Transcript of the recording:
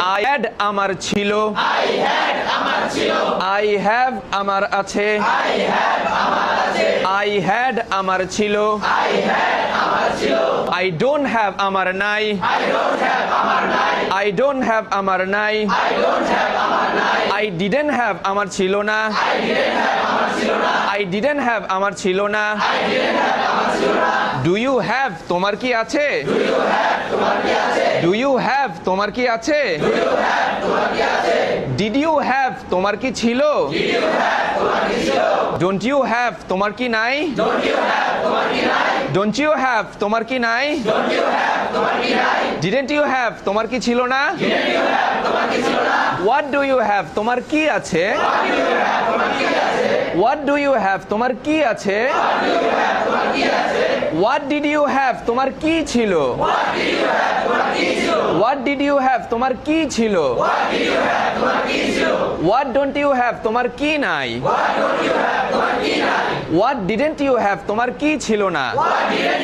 I had আমার ছিল। I had আমার ছিল। I have আমার আছে। I have আমার আছে। I had আমার ছিল। I had আমার ছিল। I don't have আমার নাই। I don't have আমার নাই। I don't have আমার নাই। I don't have আমার নাই। I didn't have আমার ছিল না। I didn't have আমার ছিল না। I didn't have আমার ছিল না। I didn't have আমার ছিল না। Do you have তোমার কি আছে? Do you have তোমার কি আছে? Do you have তোমার কি আছে? Do you have তোমার কি আছে? Did you have তোমার কি ছিল? Did you have তোমার কি ছিল? Don't you have তোমার কি নাই? Don't you have তোমার কি নাই? Don't you have তোমার কি নাই? Don't you have তোমার কি নাই? Didn't you have তোমার কি ছিল না? Didn't you have তোমার কি ছিল না? What do you have তোমার কি আছে? What do you have তোমার কি আছে? What do you have তোমার কি আছে? What do you have তোমার কি আছে? What did you have তোমার কি ছিল? What did you have তোমার কি ছিল? What did you have তোমার কি ছিল? What did you have তোমার কি ছিল? What don't you have তোমার কি নাই? What don't you have তোমার কি নাই? What didn't you have তোমার কি ছিল না? What didn't